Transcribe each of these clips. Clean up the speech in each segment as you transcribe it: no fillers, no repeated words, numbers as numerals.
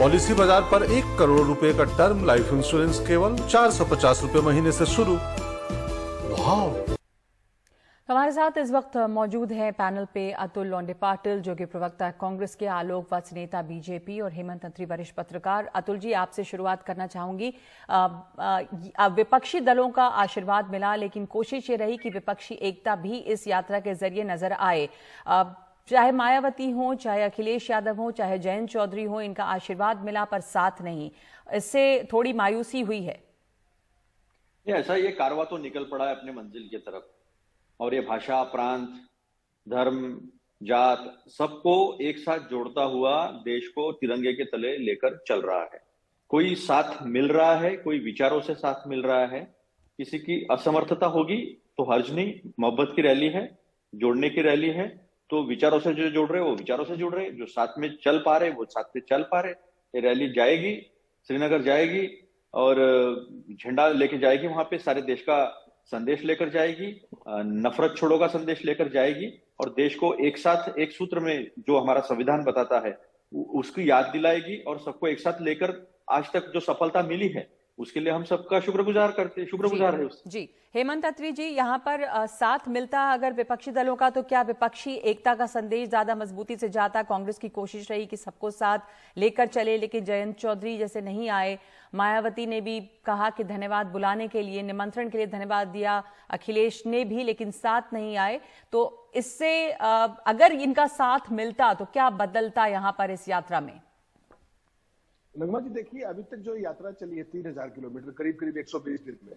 Policy बाजार पर 1 करोड़ रुपए का टर्म लाइफ इंश्योरेंस केवल 450 रुपए महीने से शुरू। वाह! हमारे साथ इस वक्त मौजूद हैं पैनल पे अतुल लोंडे पाटिल, जो कि प्रवक्ता कांग्रेस के, आलोक वत्स नेता बीजेपी और हेमंत अत्री वरिष्ठ पत्रकार। अतुल जी, आपसे शुरुआत करना चाहूंगी। विपक्षी दलों का आशीर्वाद मिला, लेकिन कोशिश ये रही कि विपक्षी एकता भी इस यात्रा के जरिए नजर आए। चाहे मायावती हो, चाहे अखिलेश यादव हो, चाहे जयंत चौधरी हो, इनका आशीर्वाद मिला पर साथ नहीं। इससे थोड़ी मायूसी हुई है। ऐसा ये कारवां तो निकल पड़ा है अपने मंजिल की तरफ, और ये भाषा, प्रांत, धर्म, जात सबको एक साथ जोड़ता हुआ देश को तिरंगे के तले लेकर चल रहा है। कोई साथ मिल रहा है, कोई विचारों से साथ मिल रहा है। किसी की असमर्थता होगी तो हर्ज नहीं, मोहब्बत की रैली है, जोड़ने की रैली है, तो विचारों से जो जुड़ रहे वो विचारों से जुड़ रहे, जो साथ में चल पा रहे वो साथ में चल पा रहे। ये रैली जाएगी, श्रीनगर जाएगी और झंडा लेके जाएगी, वहां पे सारे देश का संदेश लेकर जाएगी, नफरत छोड़ो का संदेश लेकर जाएगी, और देश को एक साथ एक सूत्र में जो हमारा संविधान बताता है उसकी याद दिलाएगी, और सबको एक साथ लेकर आज तक जो सफलता मिली है उसके लिए हम सबका शुक्रगुजार है। जी, हेमंत अत्री जी, यहाँ पर साथ मिलता अगर विपक्षी दलों का, तो क्या विपक्षी एकता का संदेश ज्यादा मजबूती से जाता? कांग्रेस की कोशिश रही कि सबको साथ लेकर चले, लेकिन जयंत चौधरी जैसे नहीं आए। मायावती ने भी कहा कि धन्यवाद, बुलाने के लिए, निमंत्रण के लिए धन्यवाद दिया। अखिलेश ने भी, लेकिन साथ नहीं आए। तो इससे अगर इनका साथ मिलता तो क्या बदलता यहाँ पर इस यात्रा में? नगमा जी, देखिए, अभी तक जो यात्रा चली है 3000 किलोमीटर, करीब करीब 120 दिन में,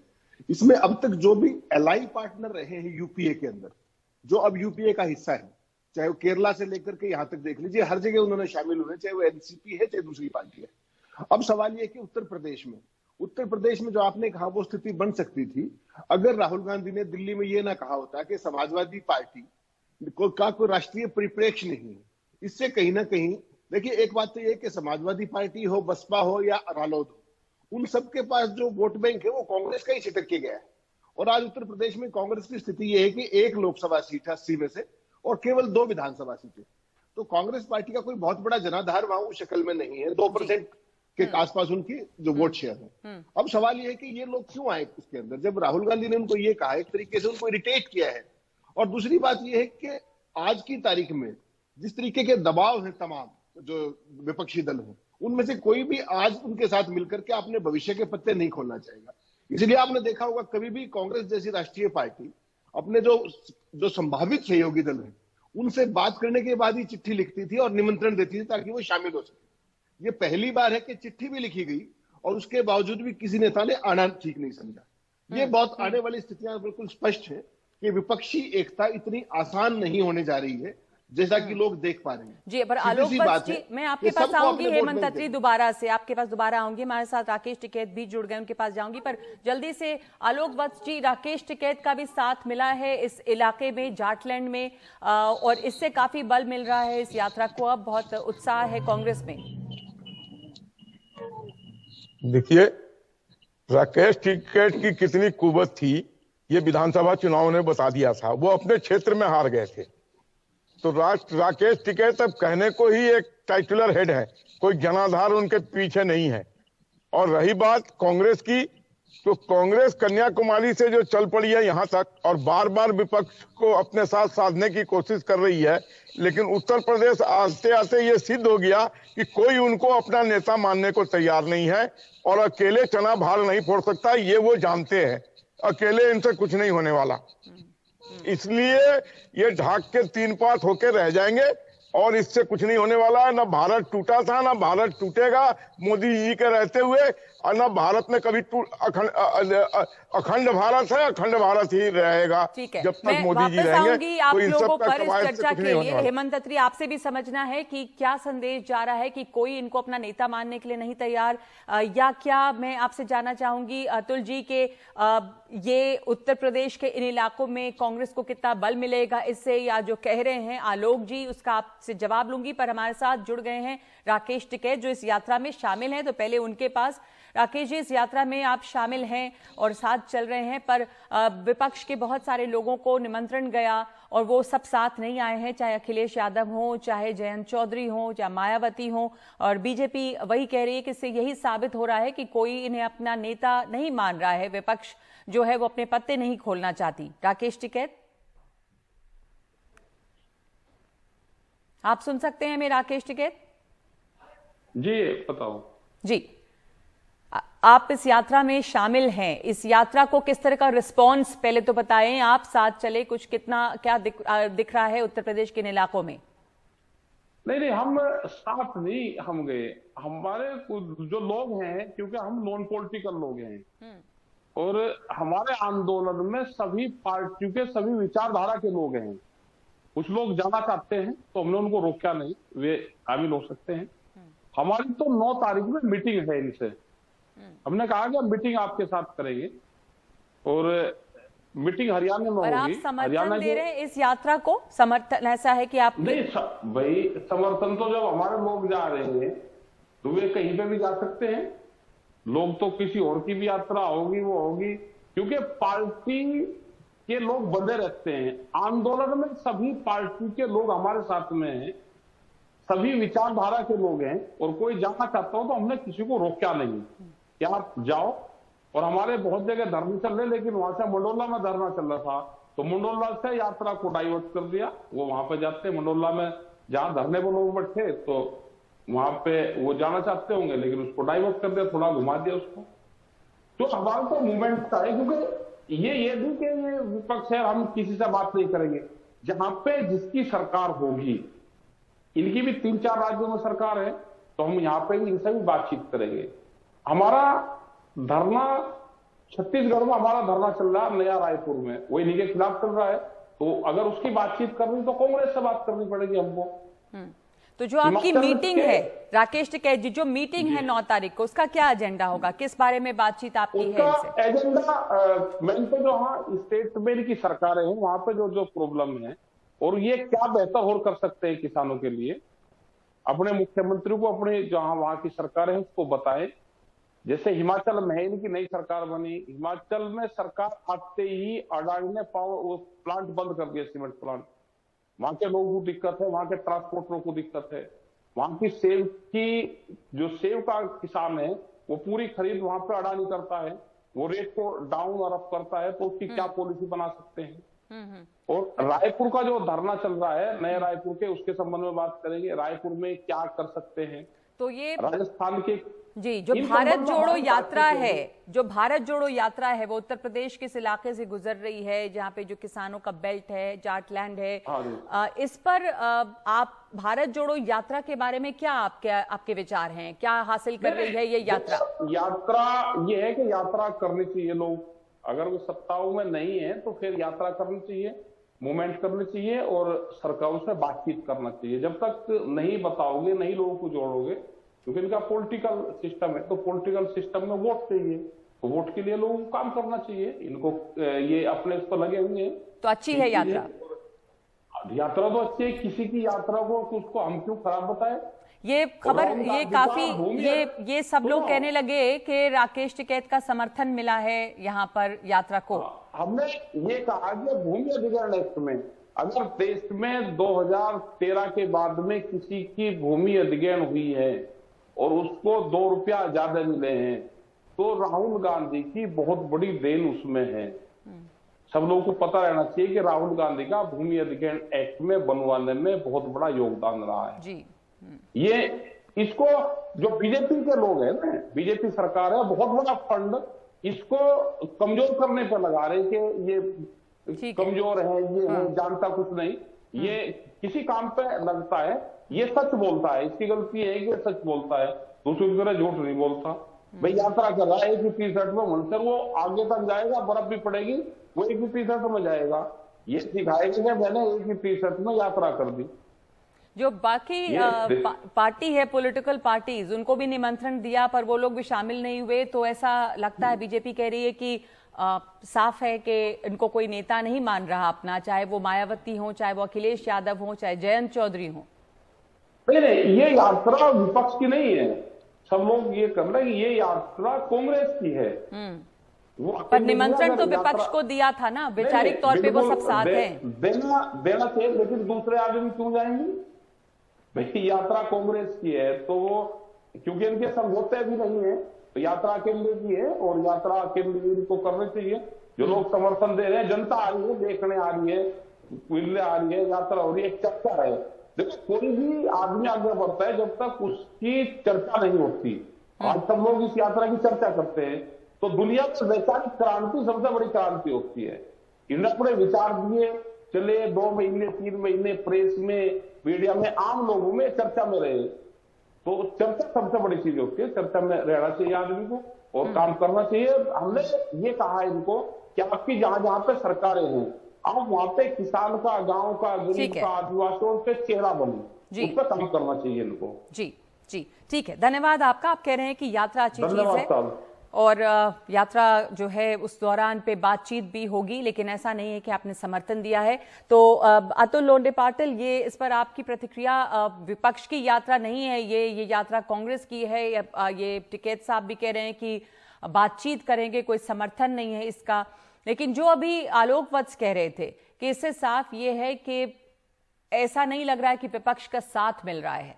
इसमें अब तक जो भी एलाई पार्टनर रहे हैं यूपीए के अंदर, जो अब यूपीए का हिस्सा है, चाहे वो केरला से लेकर के यहां तक देख लीजिए, हर जगह उन्होंने शामिल हुए, चाहे वो एनसीपी है चाहे दूसरी पार्टी है। अब सवाल यह कि उत्तर प्रदेश में जो आपने कहा वो स्थिति बन सकती थी अगर राहुल गांधी ने दिल्ली में यह ना कहा होता कि समाजवादी पार्टी का कोई राष्ट्रीय परिप्रेक्ष्य नहीं है। इससे कहीं ना कहीं, देखिए, एक बात तो यह कि समाजवादी पार्टी हो, बसपा हो या रालोद हो, उन सबके पास जो वोट बैंक है वो कांग्रेस का ही छिटक के गया है। और आज उत्तर प्रदेश में कांग्रेस की स्थिति यह है कि 1 लोकसभा सीट है 80 में से, और केवल 2 विधानसभा सीटें। तो कांग्रेस पार्टी का कोई बहुत बड़ा जनाधार वहां उस शक्ल में नहीं है। 2% के आसपास उनकी जो वोट शेयर है। अब सवाल यह है कि ये लोग क्यों आए उसके अंदर, जब राहुल गांधी ने उनको ये कहा, एक तरीके से उनको इरिटेट किया है। और दूसरी बात यह है कि आज की तारीख में जिस तरीके के दबाव है तमाम जो विपक्षी दल हैं, उनमें से कोई भी आज उनके साथ मिलकर के अपने भविष्य के पत्ते नहीं खोलना चाहेगा। इसलिए आपने देखा होगा, कभी भी कांग्रेस जैसी राष्ट्रीय पार्टी अपने जो संभावित सहयोगी दल हैं उनसे बात करने के बाद ही चिट्ठी लिखती थी और निमंत्रण देती थी ताकि वो शामिल हो सके। ये पहली बार है कि चिट्ठी भी लिखी गई और उसके बावजूद भी किसी नेता ने आना ठीक नहीं समझा। ये बहुत आने वाली स्थितियां बिल्कुल स्पष्ट है कि विपक्षी एकता इतनी आसान नहीं होने जा रही है जैसा कि लोग देख पा रहे हैं। जी, पर आलोक वत्स जी, मैं आपके पास आऊंगी, हेमंत अत्री दोबारा से आपके पास दोबारा आऊंगी। हमारे साथ राकेश टिकैत भी जुड़ गए, उनके पास जाऊंगी, पर जल्दी से आलोक वत्स जी, राकेश टिकैत का भी साथ मिला है इस इलाके में, जाटलैंड में, और इससे काफी बल मिल रहा है इस यात्रा को। अब बहुत उत्साह है कांग्रेस में। देखिए, राकेश टिकैत की कितनी कुवत थी ये विधानसभा चुनाव ने बता दिया था। वो अपने क्षेत्र में हार गए थे, तो राकेश टिकैत अब कहने को ही एक टाइटुलर हेड है, कोई जनाधार उनके पीछे नहीं है। और रही बात कांग्रेस की, तो कांग्रेस कन्याकुमारी से जो चल पड़ी है यहाँ तक, और बार बार विपक्ष को अपने साथ साधने की कोशिश कर रही है, लेकिन उत्तर प्रदेश आते आते ये सिद्ध हो गया कि कोई उनको अपना नेता मानने को तैयार नहीं है, और अकेले चना भार नहीं फोड़ सकता, ये वो जानते हैं। अकेले इनसे कुछ नहीं होने वाला, इसलिए ये ढाक के 3 पात होके रह जाएंगे, और इससे कुछ नहीं होने वाला है। ना भारत टूटा था, ना भारत टूटेगा मोदी जी के रहते हुए, और ना भारत में कभी अखंड भारत है, अखंड भारत ही रहेगा जब तक मोदी जी रहेंगे। आप लोगों पर इस चर्चा के लिए हेमंत अत्री, आपसे भी समझना है कि क्या संदेश जा रहा है कि कोई इनको अपना नेता मानने के लिए नहीं तैयार, या क्या? मैं आपसे जानना चाहूंगी अतुल जी के ये उत्तर प्रदेश के इन इलाकों में कांग्रेस को कितना बल मिलेगा इससे, या जो कह रहे हैं आलोक जी उसका आप आपसे जवाब लूंगी, पर हमारे साथ जुड़ गए हैं राकेश टिकैत जो इस यात्रा में शामिल हैं। तो पहले उनके पास, राकेश जी, इस यात्रा में आप शामिल हैं और साथ चल रहे हैं, पर विपक्ष के बहुत सारे लोगों को निमंत्रण गया और वो सब साथ नहीं आए हैं, चाहे अखिलेश यादव हो, चाहे जयंत चौधरी हो, चाहे मायावती हो, और बीजेपी वही कह रही है कि इससे यही साबित हो रहा है कि कोई इन्हें अपना नेता नहीं मान रहा है, विपक्ष जो है वो अपने पत्ते नहीं खोलना चाहती। राकेश टिकैत, आप सुन सकते हैं हमें? राकेश टिकैत जी, बताओ जी, आप इस यात्रा में शामिल हैं, इस यात्रा को किस तरह का रिस्पांस पहले तो बताएं, आप साथ चले, कुछ कितना क्या दिख रहा है उत्तर प्रदेश के इन इलाकों में? नहीं, हम साथ नहीं हम गए, हमारे जो लोग हैं, क्योंकि हम नॉन पॉलिटिकल लोग हैं और हमारे आंदोलन में सभी पार्टियों के सभी विचारधारा के लोग हैं। कुछ लोग जाना चाहते हैं तो हमने उनको रोका नहीं, वे शामिल हो सकते हैं। हमारी तो 9 तारीख में मीटिंग है इनसे, हमने कहा कि हम मीटिंग आपके साथ करेंगे और मीटिंग हरियाणा में होगी। आप समर्थन दे रहे हैं इस यात्रा को? समर्थन ऐसा है कि आप नहीं भाई, समर्थन तो जब हमारे लोग जा रहे हैं तो वे कहीं पे भी जा सकते हैं। लोग तो किसी और की भी यात्रा होगी वो होगी, क्योंकि पार्टी के लोग बंधे रहते हैं। आंदोलन में सभी पार्टी के लोग हमारे साथ में हैं, सभी विचारधारा के लोग हैं और कोई जाना चाहता हो तो हमने किसी को रोका नहीं कि आप जाओ। और हमारे बहुत जगह धरने चल रहे, लेकिन वहां से मंडोला में धरना चल रहा था तो मंडोला से यात्रा को डाइवर्ट कर दिया, वो वहां पे जाते। मंडोला में जहां धरने पर लोग बैठे तो वहां पे वो जाना चाहते होंगे, लेकिन उसको डाइवर्ट कर दिया, थोड़ा घुमा दिया उसको। तो हमारा तो मूवमेंट था, क्योंकि ये भी कि ये विपक्ष है, हम किसी से बात नहीं करेंगे। जहां पे जिसकी सरकार होगी, इनकी भी 3-4 राज्यों में सरकार है, तो हम यहाँ पे भी इनसे भी बातचीत करेंगे। हमारा धरना छत्तीसगढ़ में, हमारा धरना चल रहा है नया रायपुर में, वो इन्हीं के खिलाफ चल रहा है। तो अगर उसकी बातचीत करनी तो कांग्रेस से बात करनी पड़ेगी हमको। तो जो आपकी मीटिंग है राकेश टिकैत जी, जो मीटिंग है 9 तारीख को, उसका क्या एजेंडा होगा? किस बारे में बातचीत आपकी है इनसे? एजेंडा मैंने तो जो हाँ स्टेट में की सरकारें हैं वहां पे जो प्रॉब्लम है और ये क्या बेहतर और कर सकते हैं किसानों के लिए, अपने मुख्यमंत्री को अपने जहां वहां की सरकारें हैं उसको बताएं। जैसे हिमाचल में है, इनकी नई सरकार बनी, हिमाचल में सरकार आते ही अडानी ने पावर प्लांट बंद कर दिया, सीमेंट प्लांट। वहां के लोगों को दिक्कत है, वहां के ट्रांसपोर्टरों को दिक्कत है, वहां की सेब की जो सेब का किसान है वो पूरी खरीद वहां पे अडानी करता है, वो रेट को डाउन और अप करता है, तो उसकी क्या पॉलिसी बना सकते हैं। और रायपुर का जो धरना चल रहा है नए रायपुर के, उसके संबंध में बात करेंगे, रायपुर में क्या कर सकते हैं। तो ये राजस्थान के जी, जो भारत जोड़ो यात्रा है, जो भारत जोड़ो यात्रा है, वो उत्तर प्रदेश के इस इलाके से गुजर रही है जहाँ पे जो किसानों का बेल्ट है, जाटलैंड है। इस पर आप भारत जोड़ो यात्रा के बारे में क्या आपके विचार हैं? क्या हासिल कर रही है ये यात्रा? यात्रा ये है कि यात्रा करनी चाहिए लोग, अगर वो सत्ताओं में नहीं है तो फिर यात्रा करनी चाहिए, मूवमेंट करनी चाहिए और सरकारों से बातचीत करना चाहिए। जब तक नहीं बताओगे, नहीं लोगों को जोड़ोगे, क्योंकि इनका पॉलिटिकल सिस्टम है, तो पॉलिटिकल सिस्टम में वोट चाहिए, तो वोट के लिए लोगों को काम करना चाहिए। इनको ये अपने उस पर लगे हुए हैं। तो अच्छी है यात्रा? यात्रा तो अच्छी है, किसी की यात्रा को उसको हम क्यों खराब बताएं? ये खबर, ये काफी ये सब लोग कहने लगे कि राकेश टिकैत का समर्थन मिला है यहाँ पर यात्रा को। हमने ये कहा कि भूमि अधिग्रहण एक्ट में अगर देश में 2013 के बाद में किसी की भूमि अधिग्रहण हुई है और उसको 2 रुपया ज्यादा मिले हैं, तो राहुल गांधी की बहुत बड़ी देन उसमें है। सब लोगों को पता रहना चाहिए कि राहुल गांधी का भूमि अधिग्रहण एक्ट में बनवाने में बहुत बड़ा योगदान रहा है जी। ये इसको जो बीजेपी के लोग हैं ना, बीजेपी सरकार है, बहुत बड़ा फंड इसको कमजोर करने पर लगा रहे कि ये कमजोर है, ये जानता कुछ नहीं, ये किसी काम पे लगता है, ये सच बोलता है, इसकी गलती है कि सच बोलता है, दूसरी की तरह झूठ नहीं बोलता। भाई यात्रा कर रहा है एक ही टी-शर्ट में, मनसर वो आगे तक जाएगा, बर्फ भी पड़ेगी, वो एक ही टी-शर्ट में जाएगा, ये दिखाएगा कि मैंने एक ही टी-शर्ट में यात्रा कर दी। जो बाकी पार्टी है, पॉलिटिकल पार्टीज, उनको भी निमंत्रण दिया पर वो लोग भी शामिल नहीं हुए, तो ऐसा लगता है बीजेपी कह रही है कि साफ है कि इनको कोई नेता नहीं मान रहा अपना, चाहे वो मायावती हो, चाहे वो अखिलेश यादव हो, चाहे जयंत चौधरी हो। नहीं, ये यात्रा विपक्ष की नहीं है। सब लोग ये कर रहे हैं कि ये यात्रा कांग्रेस की है। वो पर निमंत्रण तो विपक्ष को दिया था ना, वैचारिक तौर पे वो सब साथ हैं। देना चाहिए, लेकिन दूसरे आदमी क्यों जाएंगे भाई? यात्रा कांग्रेस की है तो वो, क्योंकि इनके समझौते भी नहीं है, तो यात्रा केंद्र की है और यात्रा केंद्र को करने चाहिए। जो लोग समर्थन दे रहे हैं, जनता आ रही है, देखने आ रही है, मिलने आ रही है, यात्रा हो रही है, चर्चा है। देखो, कोई भी आदमी आगे बढ़ता है जब तक उसकी चर्चा नहीं होती। आज सब लोग इस यात्रा की चर्चा करते हैं, तो दुनिया में वैचारिक क्रांति सबसे बड़ी क्रांति होती है। इन्होंने अपने विचार दिए, चले 2 महीने 3 महीने प्रेस में, मीडिया में, आम लोगों में चर्चा में रहे, तो चर्चा सबसे बड़ी चीज होती है। चर्चा में रहना चाहिए आदमी को और काम करना चाहिए। हमने ये कहा इनको कि आपकी जहां जहां पे सरकारें हैं, आप वहां पे किसान का, गांव का, गरीब का, आदिवासियों के चेहरा बने, उस पर काम करना चाहिए इनको। जी जी, ठीक है, धन्यवाद आपका। आप कह रहे हैं कि यात्रा अच्छी चीज है और यात्रा जो है उस दौरान पे बातचीत भी होगी, लेकिन ऐसा नहीं है कि आपने समर्थन दिया है। तो अतुल लोंढे पाटिल, ये इस पर आपकी प्रतिक्रिया? विपक्ष की यात्रा नहीं है ये यात्रा कांग्रेस की है। ये टिकैत साहब भी कह रहे हैं कि बातचीत करेंगे, कोई समर्थन नहीं है इसका। लेकिन जो अभी आलोक वत्स कह रहे थे कि इससे साफ ये है कि ऐसा नहीं लग रहा है कि विपक्ष का साथ मिल रहा है।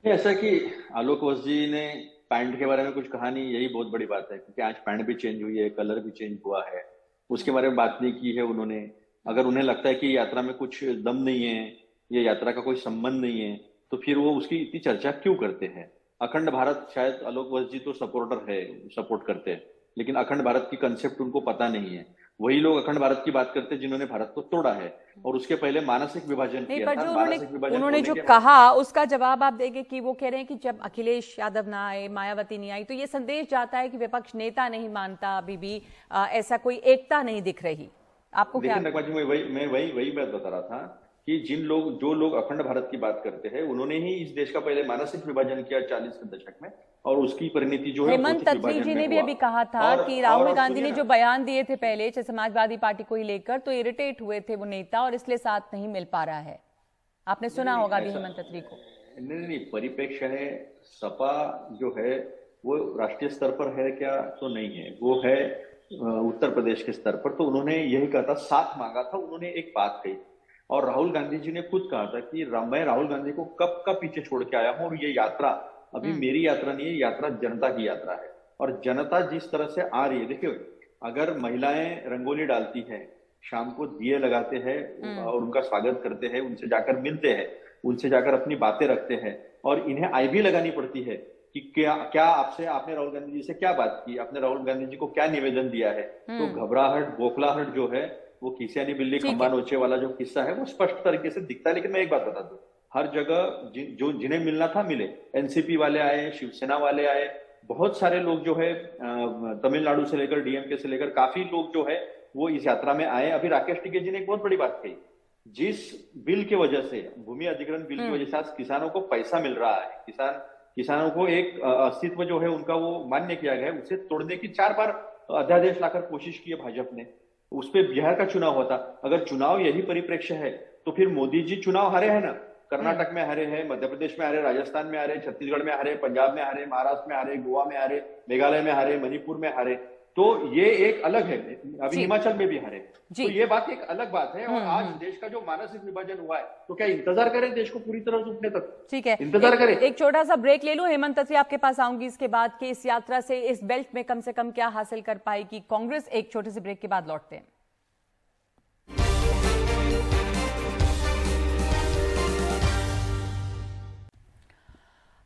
ऐसा कि आलोक वत्स जी ने पैंट के बारे में कुछ कहा नहीं, यही बहुत बड़ी बात है, क्योंकि आज पैंट भी चेंज हुई है, कलर भी चेंज हुआ है, उसके बारे में बात नहीं की है उन्होंने। अगर उन्हें लगता है कि यात्रा में कुछ दम नहीं है, ये यात्रा का कोई संबंध नहीं है, तो फिर वो उसकी इतनी चर्चा क्यों करते हैं? अखंड भारत, शायद आलोक वत्स जी तो सपोर्टर है, सपोर्ट करते हैं, लेकिन अखंड भारत की कंसेप्ट उनको पता नहीं है। वही लोग अखंड भारत की बात करते हैं जिन्होंने भारत को तोड़ा है और उसके पहले मानसिक विभाजन किया था। उन्होंने जो कहा उसका जवाब आप देंगे कि वो कह रहे हैं कि जब अखिलेश यादव ना आए, मायावती नहीं आई, तो ये संदेश जाता है कि विपक्ष नेता नहीं मानता, अभी भी ऐसा कोई एकता नहीं दिख रही। आपको क्या? मैं वही बात बता रहा था कि जो लोग अखंड भारत की बात करते हैं, उन्होंने ही इस देश का पहले मानसिक विभाजन किया 40 के दशक में, और उसकी परिणति जो है हेमंत तत्री जी ने भी अभी कहा था कि राहुल गांधी ने जो बयान दिए थे पहले समाजवादी पार्टी को ही लेकर, तो इरिटेट हुए थे वो नेता और इसलिए साथ नहीं मिल पा रहा है। आपने सुना होगा भी हेमंत तत्री को। नहीं, परिप्रेक्ष्य है। सपा जो है वो राष्ट्रीय स्तर पर है क्या? तो नहीं है, वो है उत्तर प्रदेश के स्तर पर। तो उन्होंने यही कहा था, साथ मांगा था, उन्होंने एक बात कही। और राहुल गांधी जी ने खुद कहा था कि मैं राहुल गांधी को कब का पीछे छोड़ के आया हूं, और ये यात्रा अभी मेरी यात्रा नहीं है, यात्रा जनता की यात्रा है। और जनता जिस तरह से आ रही है, देखिए, अगर महिलाएं रंगोली डालती है, शाम को दिए लगाते हैं और उनका स्वागत करते हैं, उनसे जाकर मिलते हैं, उनसे जाकर अपनी बातें रखते हैं, और इन्हें आईबी लगानी पड़ती है कि क्या आपने राहुल गांधी जी से क्या बात की, आपने राहुल गांधी जी को क्या निवेदन दिया है। तो घबराहट, बौखलाहट जो है, वो खिसियानी बिल्ली खंबा नोचे वाला जो किस्सा है, वो स्पष्ट तरीके से दिखता है। लेकिन मैं एक बात बता दूं, हर जगह जिन्हें मिलना था मिले। एनसीपी वाले आए, शिवसेना वाले आए, बहुत सारे लोग जो है तमिलनाडु से लेकर डीएमके से लेकर काफी लोग जो है वो इस यात्रा में आए। अभी राकेश टिकैत जी ने एक बहुत बड़ी बात कही, जिस बिल की वजह से, भूमि अधिग्रहण बिल की वजह से आज किसानों को पैसा मिल रहा है, किसानों को एक अस्तित्व जो है उनका वो मान्य किया गया है, उसे तोड़ने की 4 बार अध्यादेश लाकर कोशिश की है भाजपा ने। उस पर बिहार का चुनाव होता, अगर चुनाव यही परिप्रेक्ष्य है तो फिर मोदी जी चुनाव हारे हैं ना, कर्नाटक में हारे हैं, मध्य प्रदेश में हारे, राजस्थान में हारे, छत्तीसगढ़ में हारे, पंजाब में हारे, महाराष्ट्र में हारे, गोवा में हारे, मेघालय में हारे, मणिपुर में हारे। तो ये एक अलग है, अभी हिमाचल में भी हारे, तो ये बात एक अलग बात है। और आज देश का जो मानसिक विभाजन हुआ है, तो क्या इंतजार करें देश को पूरी तरह उठने तक? ठीक है, इंतजार करें। एक छोटा सा ब्रेक ले लूं। हेमंत तत्री, आपके पास आऊंगी इसके बाद कि इस यात्रा से इस बेल्ट में कम से कम क्या हासिल कर पाएगी कांग्रेस। एक छोटे से ब्रेक के बाद लौटते हैं।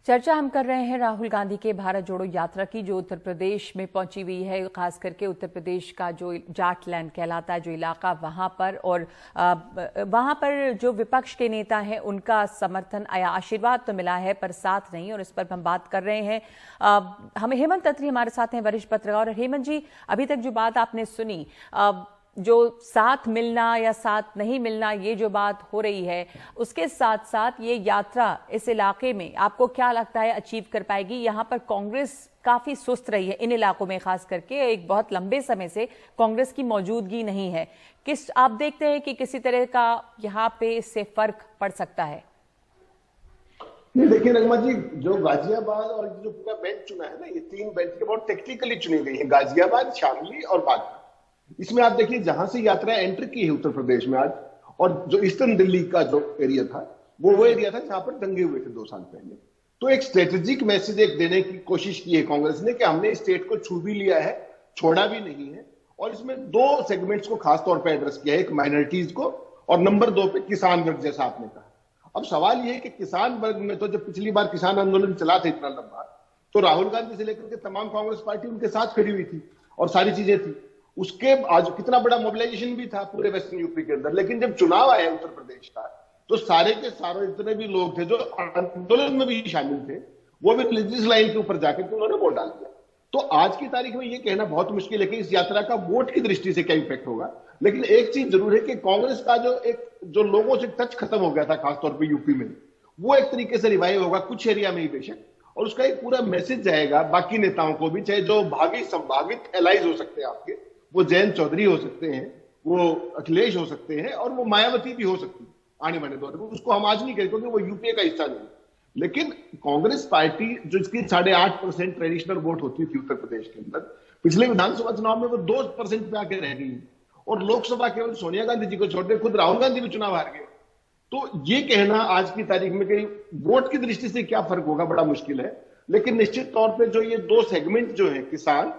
चर्चा हम कर रहे हैं राहुल गांधी के भारत जोड़ो यात्रा की, जो उत्तर प्रदेश में पहुंची हुई है, खास करके उत्तर प्रदेश का जो जाट लैंड कहलाता है जो इलाका, वहां पर, और वहां पर जो विपक्ष के नेता हैं उनका समर्थन या आशीर्वाद तो मिला है पर साथ नहीं, और इस पर हम बात कर रहे हैं। हमें हेमंत तत्री हमारे साथ हैं, वरिष्ठ पत्रकार। और हेमंत जी, अभी तक जो बात आपने सुनी, जो साथ मिलना या साथ नहीं मिलना, ये जो बात हो रही है, उसके साथ साथ ये यात्रा इस इलाके में आपको क्या लगता है अचीव कर पाएगी? यहाँ पर कांग्रेस काफी सुस्त रही है इन इलाकों में, खास करके एक बहुत लंबे समय से कांग्रेस की मौजूदगी नहीं है। आप देखते हैं कि किसी तरह का यहाँ पे इससे फर्क पड़ सकता है? नहीं, देखिए नगमा जी, जो गाजियाबाद और जो पूरा बेंच चुना है ना, ये 3 बेंच के बहुत टेक्निकली चुनी गई है, गाजियाबाद, शामली और बागपत। इसमें आप देखिए जहां से यात्रा एंटर की है उत्तर प्रदेश में आज, और जो ईस्टर्न दिल्ली का जो एरिया था वो एरिया था जहां पर दंगे हुए थे 2 साल पहले। तो एक स्ट्रेटेजिक मैसेज एक देने की कोशिश की है कांग्रेस ने कि हमने स्टेट को छू भी लिया है, छोड़ा भी नहीं है, और इसमें 2 सेगमेंट्स को खासतौर पर एड्रेस किया है, एक माइनॉरिटीज को और नंबर 2 पे किसान वर्ग, जैसा आपने कहा। अब सवाल यह है कि किसान वर्ग में तो जब पिछली बार किसान आंदोलन चला था इतना लंबा, तो राहुल गांधी से लेकर के तमाम कांग्रेस पार्टी उनके साथ खड़ी हुई थी और सारी चीजें थी। उसके आज कितना बड़ा मोबिलाइजेशन भी था पूरे वेस्टर्न यूपी के अंदर। लेकिन जब चुनाव आया उत्तर प्रदेश का, तो सारे के सारे जितने भी लोग थे जो आंदोलन में भी शामिल थे, वो भी रिलीजियस लाइन के ऊपर जाकर के उन्होंने वोट डाल दिया। तो आज की तारीख में यह कहना बहुत मुश्किल है कि इस यात्रा का वोट की दृष्टि से क्या इंपैक्ट होगा। लेकिन एक चीज जरूर है कि कांग्रेस का जो लोगों से टच खत्म हो गया था खासतौर पे यूपी में, वो एक तरीके से रिवाइव होगा कुछ एरिया में ही बेशक, और उसका एक पूरा मैसेज जाएगा बाकी नेताओं को भी, चाहे जो भावी संभावित एलाइज हो सकते हैं आपके, वो जयंत चौधरी हो सकते हैं, वो अखिलेश हो सकते हैं, और वो मायावती भी हो सकती है आने वाले दौर में। उसको हम आज नहीं कहें क्योंकि वो यूपीए का हिस्सा नहीं। लेकिन कांग्रेस पार्टी जो इसकी 8.5% ट्रेडिशनल वोट होती थी उत्तर प्रदेश के अंदर, पिछले विधानसभा चुनाव में वो 2% पे आके रह गई, और लोकसभा केवल सोनिया गांधी जी को छोड़कर खुद राहुल गांधी भी चुनाव हार गए। तो ये कहना आज की तारीख में कि वोट की दृष्टि से क्या फर्क होगा बड़ा मुश्किल है। लेकिन निश्चित तौर पे जो ये 2 सेगमेंट जो है, किसान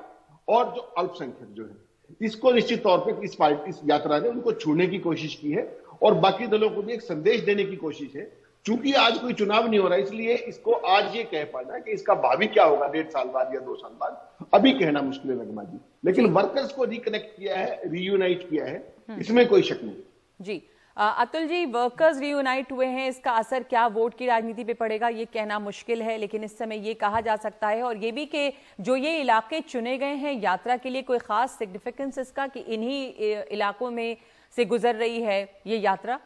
और जो अल्पसंख्यक जो है, इसको निश्चित तौर पे इस यात्रा ने उनको छूने की कोशिश की है, और बाकी दलों को भी एक संदेश देने की कोशिश है। चूंकि आज कोई चुनाव नहीं हो रहा, इसलिए इसको आज ये कह पाना कि इसका भावी क्या होगा 1.5 साल बाद या 2 साल बाद, अभी कहना मुश्किल है नगमा जी। लेकिन वर्कर्स को रिकनेक्ट किया है, रीयूनाइट किया है, इसमें कोई शक नहीं। जी अतुल जी, वर्कर्स रीयूनाइट हुए हैं, इसका असर क्या वोट की राजनीति पे पड़ेगा ये कहना मुश्किल है, लेकिन इस समय ये कहा जा सकता है, और ये भी कि जो ये इलाके चुने गए हैं यात्रा के लिए, कोई खास सिग्निफिकेंस इसका कि इन्हीं इलाकों में से गुजर रही है ये यात्रा?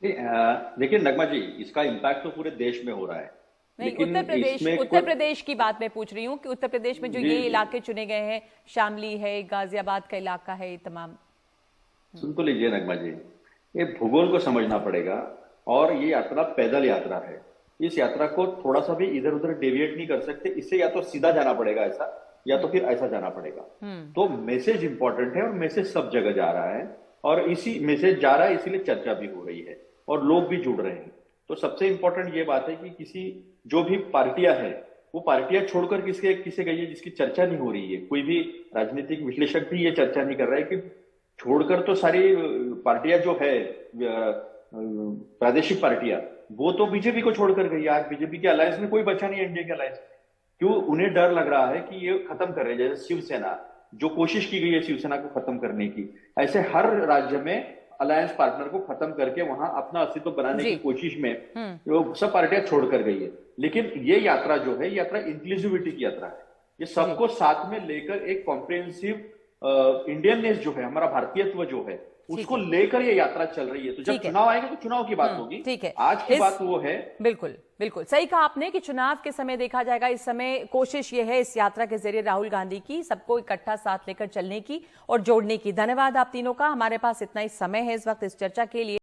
देखिए नगमा जी, इसका इम्पैक्ट तो पूरे देश में हो रहा है। नहीं, उत्तर प्रदेश की बात मैं पूछ रही हूँ कि उत्तर प्रदेश में जो ये इलाके चुने गए हैं, शामली है, गाजियाबाद का इलाका है, ये तमाम। सुन तो लीजिए नगमा जी, ये भूगोल को समझना पड़ेगा, और ये यात्रा पैदल यात्रा है। इस यात्रा को थोड़ा सा भी इधर उधर डेविएट नहीं कर सकते। इससे या तो सीधा जाना पड़ेगा ऐसा, या तो फिर ऐसा जाना पड़ेगा। तो मैसेज इंपॉर्टेंट है, और मैसेज सब जगह जा रहा है, और इसी मैसेज जा रहा है, इसीलिए चर्चा भी हो रही है और लोग भी जुड़ रहे हैं। तो सबसे इंपॉर्टेंट ये बात है कि किसी जो भी पार्टियां हैं, वो पार्टियां छोड़कर किसे गई है जिसकी चर्चा नहीं हो रही है। कोई भी राजनीतिक विश्लेषक भी ये चर्चा नहीं कर रहा है कि छोड़कर तो सारी पार्टियां जो है प्रादेशिक पार्टियां, वो तो बीजेपी को छोड़कर गई। आज बीजेपी के अलायंस में कोई बचा नहीं, एनडीए के अलायंस। क्यों? उन्हें डर लग रहा है कि ये खत्म कर रहे हैं। जैसे शिवसेना, जो कोशिश की गई है शिवसेना को खत्म करने की, ऐसे हर राज्य में अलायंस पार्टनर को खत्म करके वहां अपना अस्तित्व बनाने की कोशिश में वो सब पार्टियां छोड़कर गई है। लेकिन ये यात्रा जो है, यात्रा इंक्लूसिविटी की यात्रा है। ये सबको साथ में लेकर एक कॉम्प्रिहेंसिव इंडियननेस जो है, हमारा भारतीयत्व जो है, उसको लेकर ये यात्रा चल रही है। तो जब चुनाव आएंगे तो चुनाव की बात होगी। ठीक है, आज की बात वो है। बिल्कुल बिल्कुल सही कहा आपने कि चुनाव के समय देखा जाएगा। इस समय कोशिश ये है इस यात्रा के जरिए राहुल गांधी की सबको इकट्ठा साथ लेकर चलने की और जोड़ने की। धन्यवाद आप तीनों का। हमारे पास इतना ही समय है इस वक्त इस चर्चा के लिए।